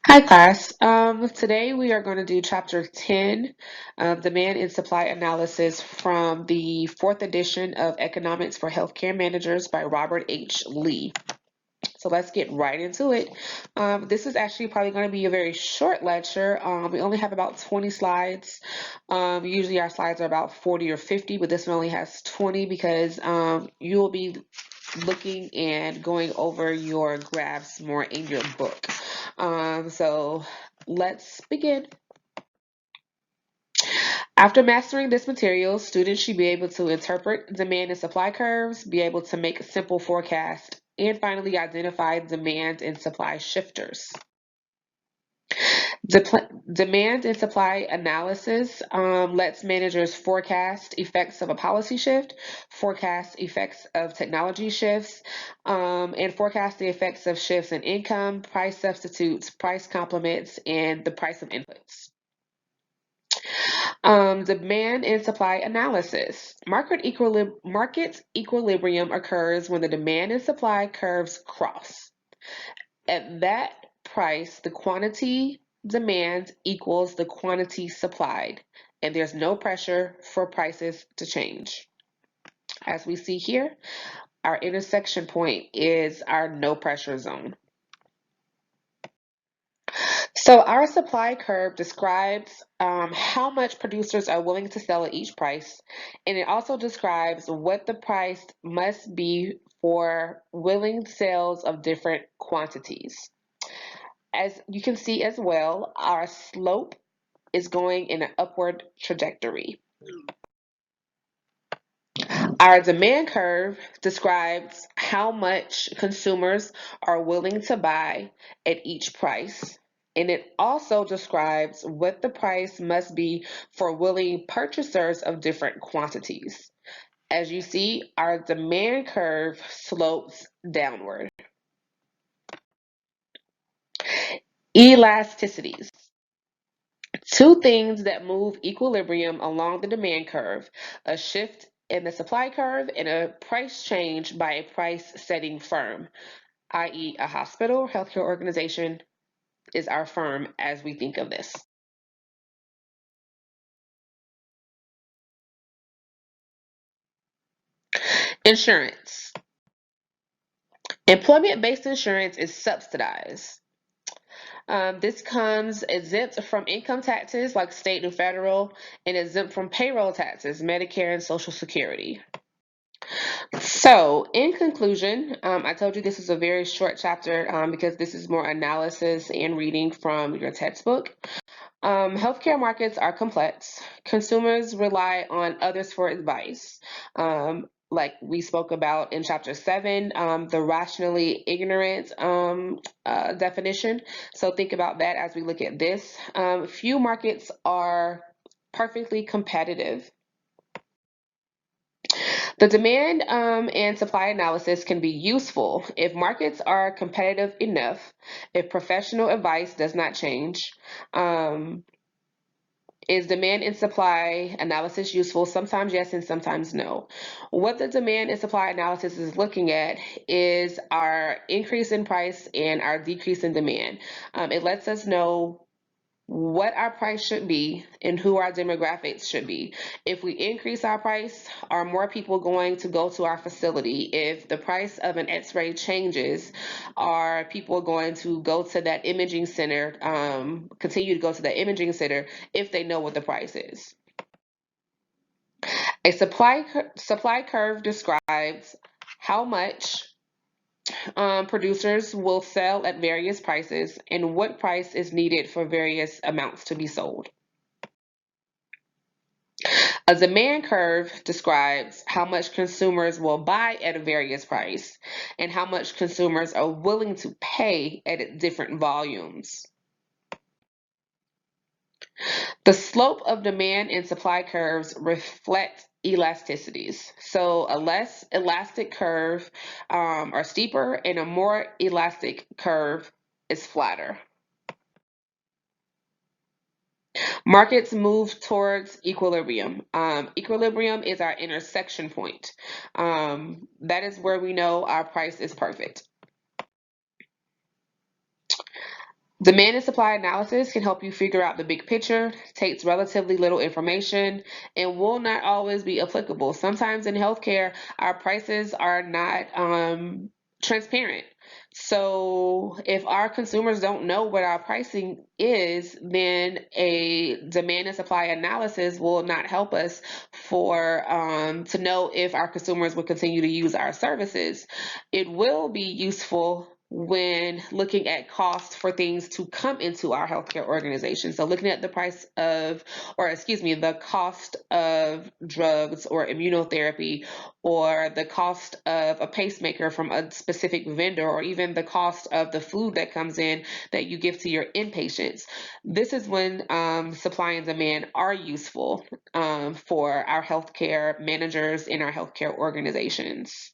Hi class. Today we are going to do chapter 10 of Demand and Supply Analysis from the fourth edition of Economics for Healthcare Managers by Robert H. Lee. So let's get right into it. This is actually probably going to be a very short lecture. We only have about 20 slides. Usually our slides are about 40 or 50, but this one only has 20 because you will be looking and going over your graphs more in your book. So let's begin. After mastering this material, students should be able to interpret demand and supply curves, be able to make a simple forecast, and finally identify demand and supply shifters. Demand and supply analysis lets managers forecast effects of a policy shift, forecast effects of technology shifts, and forecast the effects of shifts in income, price substitutes, price complements, and the price of inputs. Demand and supply analysis. Market equilibrium occurs when the demand and supply curves cross. At that price, the quantity demand equals the quantity supplied, and there's no pressure for prices to change. As we see here, our intersection point is our no pressure zone. So our supply curve describes how much producers are willing to sell at each price, and it also describes what the price must be for willing sales of different quantities. As you can see as well, our slope is going in an upward trajectory. Our demand curve describes how much consumers are willing to buy at each price. And it also describes what the price must be for willing purchasers of different quantities. As you see, our demand curve slopes downward. Elasticities. Two things that move equilibrium along the demand curve: a shift in the supply curve and a price change by a price setting firm, i.e., a hospital, healthcare organization is our firm as we think of this. Insurance. Employment based insurance is subsidized. This comes exempt from income taxes like state and federal, and exempt from payroll taxes, Medicare and Social Security. So, in conclusion, I told you this is a very short chapter because this is more analysis and reading from your textbook. Healthcare markets are complex. Consumers rely on others for advice. Like we spoke about in chapter 7, the rationally ignorant definition. So think about that as we look at this. Few markets are perfectly competitive. The demand and supply analysis can be useful if markets are competitive enough, if professional advice does not change. Is demand and supply analysis useful? Sometimes yes, and sometimes no. What the demand and supply analysis is looking at is our increase in price and our decrease in demand. It lets us know what our price should be and who our demographics should be. If we increase our price, are more people going to go to our facility? If the price of an x-ray changes, are people going to go to that imaging center, continue to go to that imaging center if they know what the price is? A supply curve describes how much producers will sell at various prices and what price is needed for various amounts to be sold. A demand curve describes how much consumers will buy at a various price and how much consumers are willing to pay at different volumes. The slope of demand and supply curves reflect elasticities. So a less elastic curve are steeper, and a more elastic curve is flatter. Markets move towards equilibrium. Equilibrium is our intersection point. That is where we know our price is perfect. Demand and supply analysis can help you figure out the big picture, takes relatively little information, and will not always be applicable. Sometimes in healthcare, our prices are not transparent. So if our consumers don't know what our pricing is, then a demand and supply analysis will not help us for to know if our consumers will continue to use our services. It will be useful when looking at costs for things to come into our healthcare organization. So looking at the price of, or excuse me, the cost of drugs or immunotherapy, or the cost of a pacemaker from a specific vendor, or even the cost of the food that comes in that you give to your inpatients. This is when supply and demand are useful for our healthcare managers in our healthcare organizations.